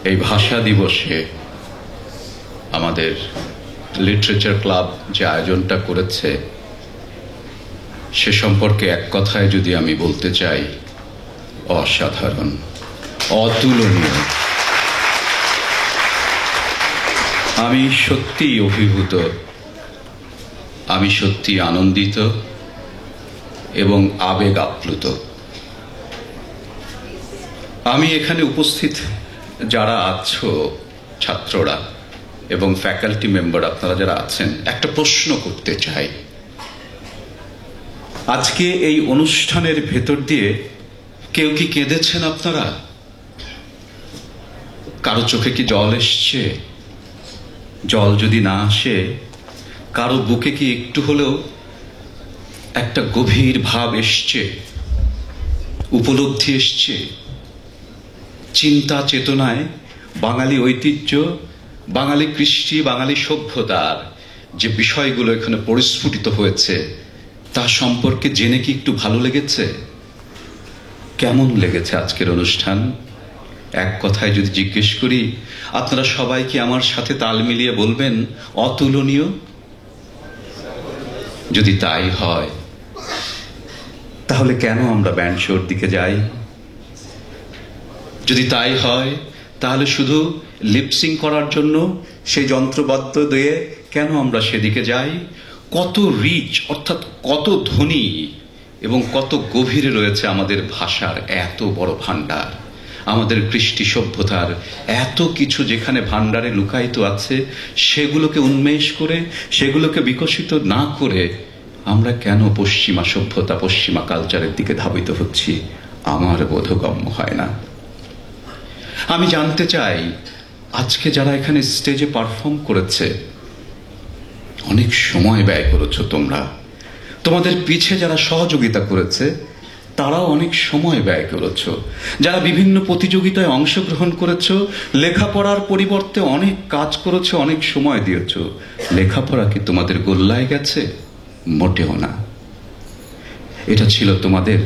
এই ভাষা দিবসে আমাদের লিটারেচার ক্লাব যে আয়োজনটা করেছে সে সম্পর্কে এক কথায় যদি আমি বলতে চাই, অসাধারণ, অতুলনীয়। আমি সত্যি অভিভূত, আমি সত্যি আনন্দিত এবং আবেগ আপ্লুত। আমি এখানে উপস্থিত যারা আছো, ছাত্ররা এবং ফ্যাকাল্টি মেম্বার আপনারা যারা আছেন, একটা প্রশ্ন করতে চাই। আজকে এই অনুষ্ঠানের ভেতর দিয়ে কেউ কি কেঁদেছেন আপনারা? কারো চোখে কি জল এসছে? জল যদি না আসে, কারো বুকে কি একটু হলেও একটা গভীর ভাব এসছে, উপলব্ধি এসছে? চিন্তা চেতনায় বাঙালি ঐতিহ্য, বাঙালি কৃষ্টি, বাঙালি সভ্যতার যে বিষয়গুলো এখানে পরিস্ফুটিত হয়েছে তা সম্পর্কে জেনে কি একটু ভালো লেগেছে? কেমন লেগেছে আজকের অনুষ্ঠান? এক কথায় যদি জিজ্ঞেস করি, আপনারা সবাই কি আমার সাথে তাল মিলিয়ে বলবেন অতুলনীয়? যদি তাই হয়, তাহলে কেন আমরা ব্যান্ড শোর দিকে যাই? যদি তাই হয়, তাহলে শুধু লিপসিং করার জন্য সেই যন্ত্রবাদ্য দিয়ে কেন আমরা সেদিকে যাই? কত রিচ, অর্থাৎ কত ধনী এবং কত গভীরে রয়েছে আমাদের ভাষার এত বড় ভান্ডার, আমাদের কৃষ্টি সভ্যতার এত কিছু যেখানে ভান্ডারে লুকায়িত আছে, সেগুলোকে উন্মেষ করে, সেগুলোকে বিকশিত না করে আমরা কেন পশ্চিমা সভ্যতা, পশ্চিমা কালচারের দিকে ধাবিত হচ্ছি? আমার বোধগম্য হয় না। আমি জানতে চাই, আজকে যারা এখানে স্টেজে পারফর্ম করেছে, অনেক সময় ব্যয় করেছো তোমরা, তোমাদের পিছে যারা সহযোগিতা করেছে তারাও অনেক সময় ব্যয় করেছো, যারা বিভিন্ন প্রতিযোগিতায় অংশগ্রহণ করেছো, লেখাপড়ার পরিবর্তে অনেক কাজ করেছো, অনেক সময় দিয়েছো, লেখাপড়া কি তোমাদের গোল্লায় গেছে? মোটেও না। এটা ছিল তোমাদের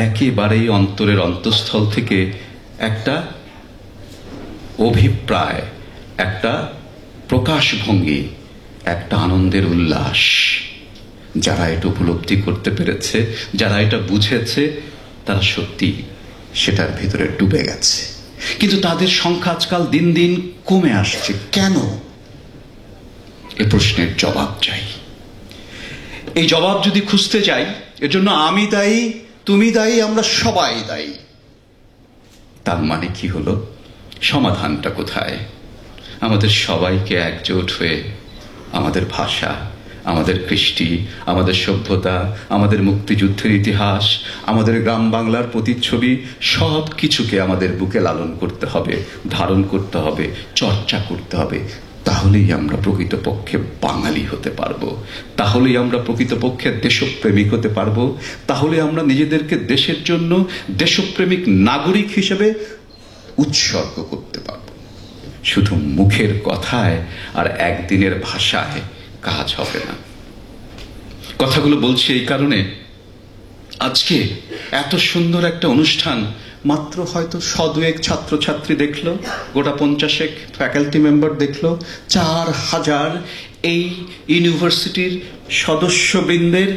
একেবারেই অন্তরের অন্তঃস্থল থেকে একটা অভিপ্রায়, একটা প্রকাশভঙ্গি, একটা আনন্দের উল্লাস। যারা এটা উপলব্ধি করতে পেরেছে, যারা এটা বুঝেছে, তারা সত্যি সেটার ভিতরে ডুবে গেছে। কিন্তু তাদের সংখ্যা আজকাল দিন দিন কমে আসছে। কেন? এ প্রশ্নের জবাব চাই। এই জবাব যদি খুঁজতে যাই, এর জন্য আমি দায়ী, তুমি দায়ী, আমরা সবাই দায়ী। তার মানে কি হলো? সমাধানটা কোথায়? আমাদের সবাইকে একজোট হয়ে আমাদের ভাষা, আমাদের কৃষ্টি, আমাদের সভ্যতা, আমাদের মুক্তিযুদ্ধের ইতিহাস, আমাদের গ্রাম বাংলার প্রতিচ্ছবি, সব কিছুকে আমাদের বুকে লালন করতে হবে, ধারণ করতে হবে, চর্চা করতে হবে। তাহলেই আমরা প্রকৃতপক্ষে বাঙালি হতে পারবো, তাহলেই আমরা প্রকৃতপক্ষে দেশপ্রেমিক হতে পারবো, তাহলে আমরা নিজেদেরকে দেশের জন্য দেশপ্রেমিক নাগরিক হিসেবে উৎসর্গ করতে পারব। শুধু মুখের কথায় আর একদিনের ভাষায় কাজ হবে না। কথাগুলো বলছি এই কারণে, আজকে এত সুন্দর একটা অনুষ্ঠান মাত্র হয়তো 100-2 ছাত্রছাত্রী দেখলো, গোটা 50 ফ্যাকাল্টি মেম্বার দেখলো, 4000 এই ইউনিভার্সিটির সদস্যবৃন্দের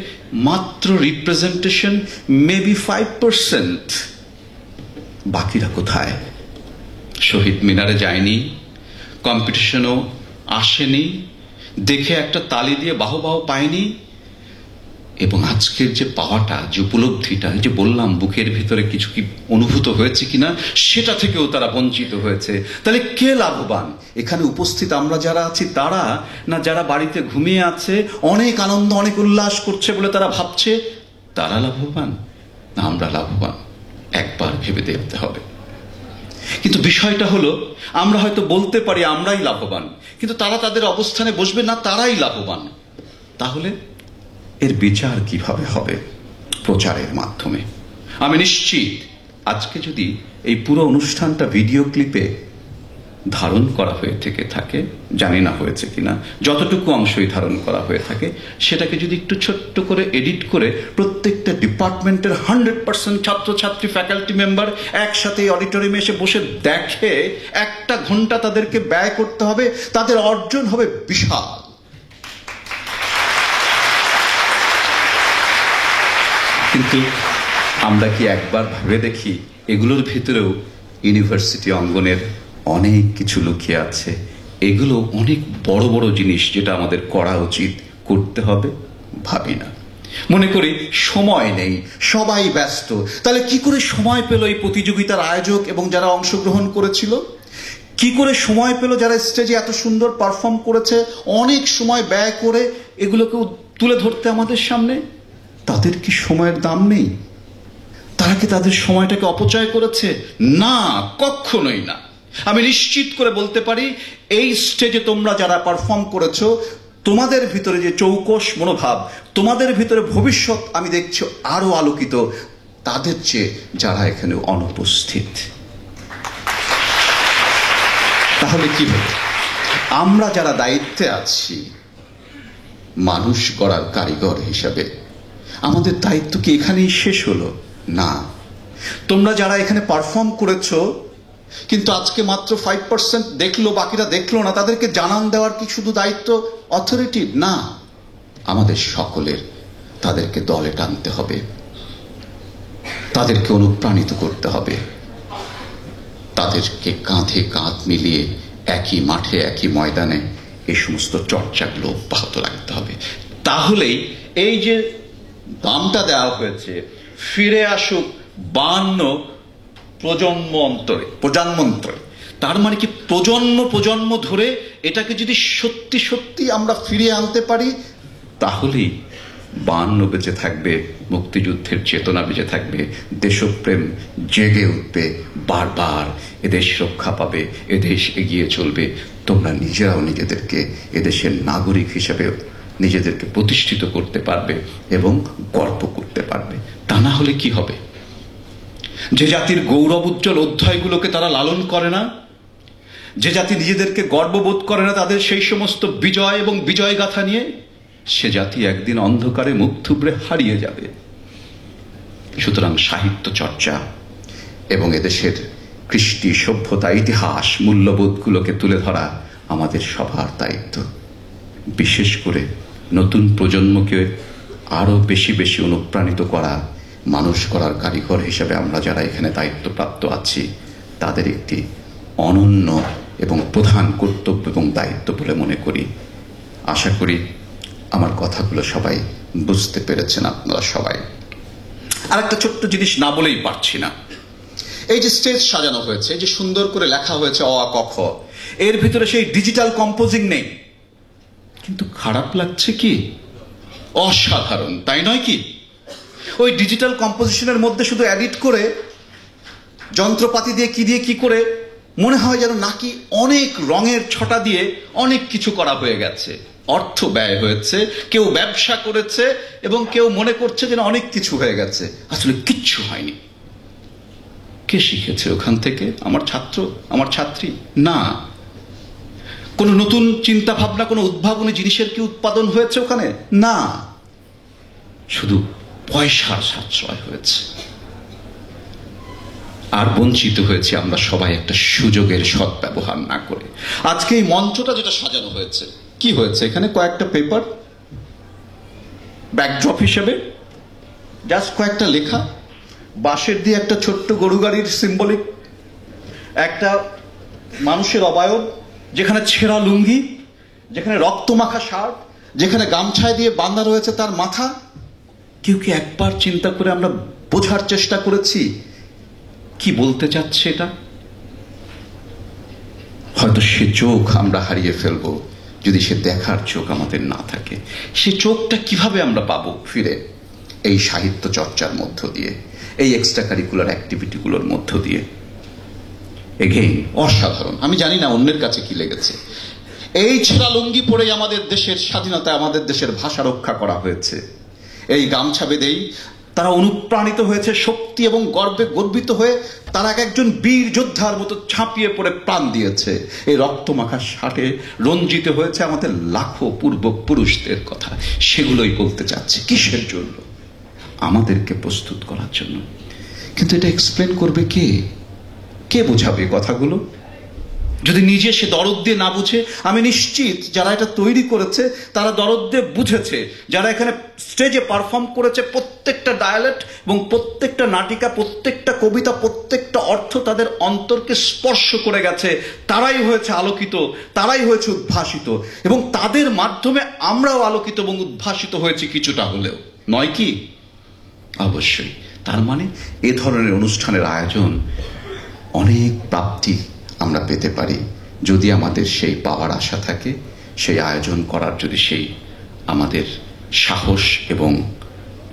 মাত্র রিপ্রেজেন্টেশন মেবি 5%। বাকিরা কোথায়? শহীদ মিনারে যায়নি, কম্পিটিশনও আসেনি, দেখে একটা তালি দিয়ে বাহবাহ পায়নি। এবং আজকের যে পাওয়াটা, যে উপলব্ধিটা, যে বললাম বুকের ভিতরে কিছু কি অনুভূত হয়েছে কিনা, সেটা থেকেও তারা বঞ্চিত হয়েছে। তাহলে কে লাভবান? এখানে উপস্থিত আমরা যারা আছি তারা, না যারা বাড়িতে ঘুমিয়ে আছে, অনেক আনন্দ, অনেক উল্লাস করছে বলে তারা ভাবছে তারা লাভবান, না আমরা লাভবান? একবার ভেবে দেখতে হবে। কিন্তু বিষয়টা হলো, আমরা হয়তো বলতে পারি আমরাই লাভবান, কিন্তু তারা তাদের অবস্থানে বসবে না তারাই লাভবান। তাহলে এর বিচার কিভাবে হবে? প্রচারের মাধ্যমে। আমি নিশ্চিত আজকে যদি এই পুরো অনুষ্ঠানটা ভিডিও ক্লিপে ধারণ করা হয়ে থেকে থাকে, জানি না হয়েছে কিনা, যতটুকু অংশই ধারণ করা হয়ে থাকে সেটাকে যদি একটু ছোট্ট করে এডিট করে প্রত্যেকটা ডিপার্টমেন্টের 100% ছাত্রছাত্রী ফ্যাকাল্টি মেম্বার একসাথে অডিটোরিয়ামে এসে বসে দেখে, 1 ঘন্টা তাদেরকে ব্যয় করতে হবে, তাদের অর্জন হবে বিশাল। কিন্তু আমরা কি একবার ভেবে দেখি এগুলোর ভিতরেও ইউনিভার্সিটি অঙ্গনের অনেক কিছু লুকিয়ে আছে, এগুলো অনেক বড় বড় জিনিস যেটা আমাদের করা উচিত, করতে হবে? ভাবি না। মনে করি সময় নেই, সবাই ব্যস্ত। তাহলে কি করে সময় পেল এই প্রতিযোগিতার আয়োজক এবং যারা অংশগ্রহণ করেছিল? কি করে সময় পেল যারা স্টেজে এত সুন্দর পারফর্ম করেছে, অনেক সময় ব্যয় করে এগুলোকে তুলে ধরতে আমাদের সামনে? তাদের কি সময়ের দাম নেই? তারা কি তাদের সময়টাকে অপচয় করেছে? না, কখনোই না। আমি নিশ্চিত করে বলতে পারি, এই স্টেজে তোমরা যারা পারফর্ম করেছো, তোমাদের ভিতরে যে চৌকস মনোভাব, তোমাদের ভিতরে ভবিষ্যৎ আমি দেখছি আরো আলোকিত তাদের চেয়ে যারা এখানে অনুপস্থিত। তাহলে কি হবে? আমরা যারা দায়িত্বে আছি মানুষ গড়ার কারিগর হিসাবে, আমাদের দায়িত্ব কি এখানেই শেষ হলো? না। তোমরা যারা এখানে পারফর্ম করেছো কিন্তু আজকে মাত্র 5% দেখলো, বাকিরা দেখলো না, তাদেরকে জানান দেওয়ার কি শুধু দায়িত্ব অথরিটির? না, আমাদের সকলের। তাদেরকে দলে টানতে হবে, তাদেরকে অনুপ্রাণিত করতে হবে, তাদেরকে কাঁধে কাঁধ মিলিয়ে একই মাঠে একই ময়দানে এই সমস্ত চর্চাগুলো অব্যাহত রাখতে হবে। তাহলেই এই যে দামটা দেওয়া হয়েছে, ফিরে আসুক 52 প্রজন্মান্তরে, তার মানে কি প্রজন্ম ধরে এটাকে যদি সত্যি সত্যি আমরা ফিরিয়ে আনতে পারি, তাহলেই 52 বেঁচে থাকবে, মুক্তিযুদ্ধের চেতনা বেঁচে থাকবে, দেশপ্রেম জেগে উঠবে, বারবার এদেশ রক্ষা পাবে, এদেশ এগিয়ে চলবে। তোমরা নিজেরাও নিজেদেরকে এদেশের নাগরিক হিসেবে নিজেদেরকে প্রতিষ্ঠিত করতে পারবে এবং গর্ব করতে পারবে। তা না হলে কি হবে? যে জাতির গৌরব উজ্জ্বল অধ্যায়গুলোকে তারা লালন করে না, যে জাতি নিজেদেরকে গর্ববোধ করে না তাদের সেই সমস্ত বিজয় এবং বিজয় গাথা নিয়ে, সে জাতি একদিন অন্ধকারে মুখ থুবড়ে হারিয়ে যাবে। সুতরাং সাহিত্য চর্চা এবং এদেশের কৃষ্টি, সভ্যতা, ইতিহাস, মূল্যবোধগুলোকে তুলে ধরা আমাদের সবার দায়িত্ব। বিশেষ করে নতুন প্রজন্মকে আরো বেশি বেশি অনুপ্রাণিত করা, মানুষ করার কারিগর হিসেবে আমরা যারা এখানে দায়িত্বপ্রাপ্ত আছি, তাদের একটি অনন্য এবং প্রধান কর্তব্য এবং দায়িত্ব বলে মনে করি। আশা করি আমার কথাগুলো সবাই বুঝতে পেরেছেন আপনারা সবাই। আর একটা ছোট্ট জিনিস না বলেই পারছি না। এই যে স্টেজ সাজানো হয়েছে, যে সুন্দর করে লেখা হয়েছে অ আ ক খ, এর ভিতরে সেই ডিজিটাল কম্পোজিং নেই, কিন্তু খারাপ লাগছে কি? অসাধারণ, তাই নয় কি? ওই ডিজিটাল কম্পোজিশনের মধ্যে শুধু এডিট করে, যন্ত্রপাতি দিয়ে কি করে মনে হয় যেন নাকি অনেক রঙের ছটা দিয়ে অনেক কিছু করা হয়ে গেছে, অর্থ ব্যয় হয়েছে, কেউ ব্যবসা করেছে এবং কেউ মনে করছে যেন অনেক কিছু হয়ে গেছে। আসলে কিচ্ছু হয়নি। কে শিখেছে ওখান থেকে? আমার ছাত্র, আমার ছাত্রী? না। কোন নতুন চিন্তা ভাবনা, কোন উদ্ভাবনী জিনিসের কি উৎপাদন হয়েছে ওখানে? না। শুধু পয়সার সাশ্রয় হয়েছে। আর বঞ্চিত হয়েছে আমরা সবাই একটা সুযোগের সদ্ব্যবহার না করে। আজকে এই মঞ্চটা যেটা সাজানো হয়েছে, কি হয়েছে? এখানে কয়েকটা পেপার ব্যাকড্রপ হিসেবে, জাস্ট কয়েকটা লেখা, বাঁশের দিয়ে একটা ছোট্ট গরু গাড়ির সিম্বলিক, একটা মানুষের অবয়ব, যেখানে ছেঁড়া লুঙ্গি, যেখানে রক্তমাখা শার্ট, যেখানে গামছায় দিয়ে বাঁধা রয়েছে তার মাথা। কেউ কি একবার চিন্তা করে আমরা বোঝার চেষ্টা করেছি কি বলতে চাচ্ছে এটা? হয়তো সে চোখ আমরা হারিয়ে ফেলবো যদি সে দেখার চোখ আমাদের না থাকে। সে চোখটা কিভাবে আমরা পাবো ফিরে? এই সাহিত্য চর্চার মধ্য দিয়ে, এই এক্সট্রা কারিকুলার অ্যাক্টিভিটিগুলোর মধ্য দিয়ে। এগেইন অসাধারণ। আমি জানি না অন্যের কাছে কি লেগেছে। এই ছেঁড়া লুঙ্গি পরেই আমাদের দেশের স্বাধীনতা, আমাদের দেশের ভাষা রক্ষা করা হয়েছে। এই গামছা বেঁধেই তারা অনুপ্রাণিত হয়েছে শক্তি এবং গর্বে গর্বিত হয়ে তারা এক একজন বীর যোদ্ধার মতো ঝাঁপিয়ে পড়ে প্রাণ দিয়েছে। এই রক্তমাখা ষাটে রঞ্জিত হয়েছে আমাদের লাখো পূর্বপুরুষদের কথা। সেগুলোই বলতে চাচ্ছে। কিসের জন্য? আমাদেরকে প্রস্তুত করার জন্য। কিন্তু এটা এক্সপ্লেন করবে কে? কে বোঝাবে কথাগুলো? যদি নিজে সে দরদ দিয়ে না বুঝে, আমি নিশ্চিত যারা এটা তৈরি করেছে তারা দরদ দিয়ে বুঝেছে। যারা এখানে স্টেজে পারফর্ম করেছে, প্রত্যেকটা ডায়ালেক্ট এবং প্রত্যেকটা নাটিকা, প্রত্যেকটা কবিতা, প্রত্যেকটা অর্থ তাদের অন্তরকে স্পর্শ করে গেছে। তারাই হয়েছে আলোকিত, তারাই হয়েছে উদ্ভাসিত, এবং তাদের মাধ্যমে আমরাও আলোকিত এবং উদ্ভাসিত হয়েছি কিছুটা হলেও, নয় কি? অবশ্যই। তার মানে এ ধরনের অনুষ্ঠানের আয়োজন অনেক প্রাপ্তি আমরা পেতে পারি যদি আমাদের সেই পাওয়ার আশা থাকে, সেই আয়োজন করার যদি সেই আমাদের সাহস এবং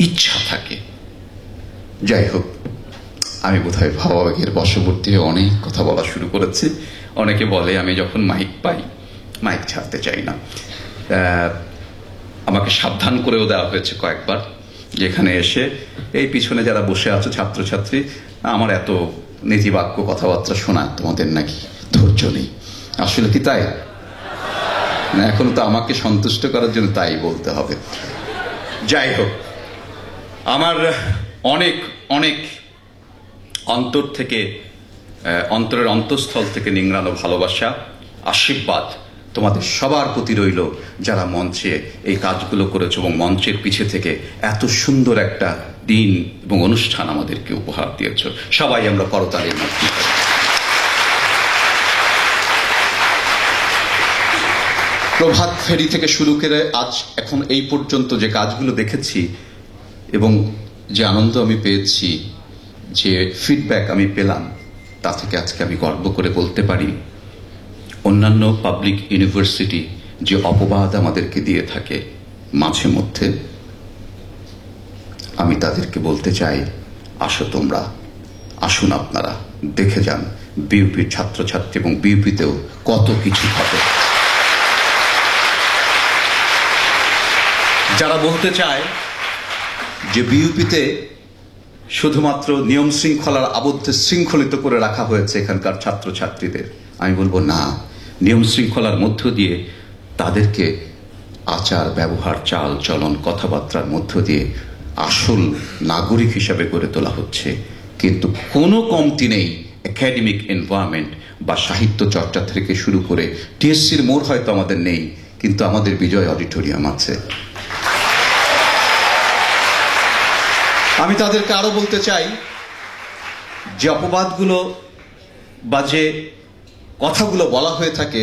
ইচ্ছা থাকে। যাই হোক, আমি বোধহয় ভাবাবেগের বশবর্তী হয়ে অনেক কথা বলা শুরু করেছি। অনেকে বলে আমি যখন মাইক পাই মাইক ছাড়তে চাই না। আমাকে সাবধান করেও দেওয়া হয়েছে কয়েকবার, যেখানে এসে এই পিছনে যারা বসে আছে ছাত্রছাত্রী, আমার এত নীতিবাক্য কথাবার্তা শোনা তোমাদের নাকি ধৈর্য নেই। আসলে কি তাই না? এখন তো আমাকে সন্তুষ্ট করার জন্য তাই বলতে হবে। যাই হোক, আমার অনেক অনেক অন্তর থেকে, অন্তরের অন্তঃস্থল থেকে নিংড়ানো ভালোবাসা, আশীর্বাদ তোমাদের সবার প্রতি রইল, যারা মঞ্চে এই কাজগুলো করেছো এবং মঞ্চের পিছে থেকে এত সুন্দর একটা দিন এবং অনুষ্ঠান আমাদেরকে উপহার দিয়েছ। সবাই আমরা করতালির মাধ্যমে। প্রভাত ফেরি থেকে শুরু করে আজ এখন এই পর্যন্ত যে কাজগুলো দেখেছি এবং যে আনন্দ আমি পেয়েছি, যে ফিডব্যাক আমি পেলাম, তা থেকে আজকে আমি গর্ব করে বলতে পারি, অন্যান্য পাবলিক ইউনিভার্সিটি যে অপবাদ আমাদেরকে দিয়ে থাকে মাঝে মধ্যে, আমি তাদেরকে বলতে চাই, আসো তোমরা, আসুন আপনারা দেখে যান বিউপির ছাত্রছাত্রী এবং বিউপিতেও কত কিছু ঘটে। যারা বলতে চায় যে বিউপিতে শুধুমাত্র নিয়ম শৃঙ্খলার আবদ্ধে শৃঙ্খলিত করে রাখা হয়েছে এখানকার ছাত্রছাত্রীদের, আমি বলবো না, নিয়ম শৃঙ্খলার মধ্য দিয়ে তাদেরকে আচার ব্যবহার, চাল চলন, কথাবার্তার মধ্য দিয়ে আসল নাগরিক হিসাবে গড়ে তোলা হচ্ছে। কিন্তু কোনো কমতি নেই একাডেমিক এনভায়রনমেন্ট বা সাহিত্য চর্চা থেকে শুরু করে টিএসসির মোড় হয়তো আমাদের নেই, কিন্তু আমাদের বিজয় অডিটোরিয়াম আছে। আমি তাদেরকে আরো বলতে চাই যে অপবাদগুলো বা যে কথাগুলো বলা হয়ে থাকে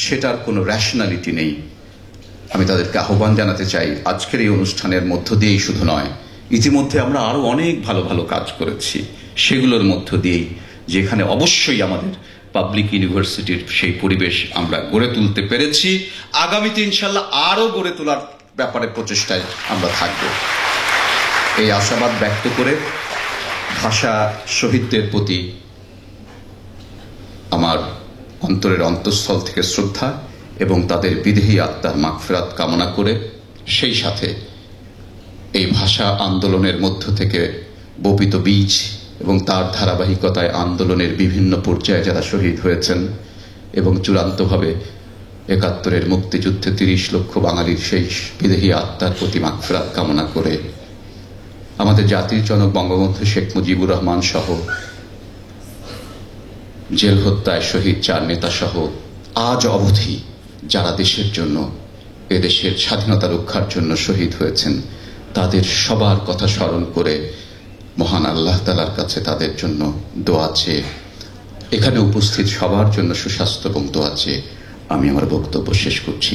সেটার কোনো র্যাশনালিটি নেই। আমি তাদেরকে আহ্বান জানাতে চাই, আজকের এই অনুষ্ঠানের মধ্য দিয়েই শুধু নয়, ইতিমধ্যে আমরা আরো অনেক ভালো ভালো কাজ করেছি, সেগুলোর মধ্য দিয়েই, যেখানে অবশ্যই আমাদের পাবলিক ইউনিভার্সিটির সেই পরিবেশ আমরা গড়ে তুলতে পেরেছি, আগামীতে ইনশাল্লাহ আরো গড়ে তোলার ব্যাপারে প্রচেষ্টায় আমরা থাকব। এই আশাবাদ ব্যক্ত করে ভাষা শহীদদের প্রতি আমার অন্তরের অন্তঃস্থল থেকে শ্রদ্ধা এবং তাদের বিদেহী আত্মার মাগফিরাত কামনা করে, সেই সাথে এই ভাষা আন্দোলনের মধ্য থেকে বপিত বীজ এবং তার ধারাবাহিকতায় আন্দোলনের বিভিন্ন পর্যায়ে যারা শহীদ হয়েছেন এবং চূড়ান্তভাবে ৭১-এর মুক্তিযুদ্ধে ৩০ লক্ষ বাঙালির সেই বিদেহী আত্মার প্রতি মাগফিরাত কামনা করে, আমাদের জাতির জনক বঙ্গবন্ধু শেখ মুজিবুর রহমান সহ জেল হত্যায় শহীদ ৪ নেতা সহ আজ অবধি যারা দেশের জন্য, এদেশের স্বাধীনতা রক্ষার জন্য শহীদ হয়েছেন, তাদের সবার কথা স্মরণ করে মহান আল্লাহ তাআলার কাছে তাদের জন্য দোয়া চেয়ে, এখানে উপস্থিত সবার জন্য সুস্বাস্থ্য এবং দোয়া চেয়ে আমি আমার বক্তব্য শেষ করছি।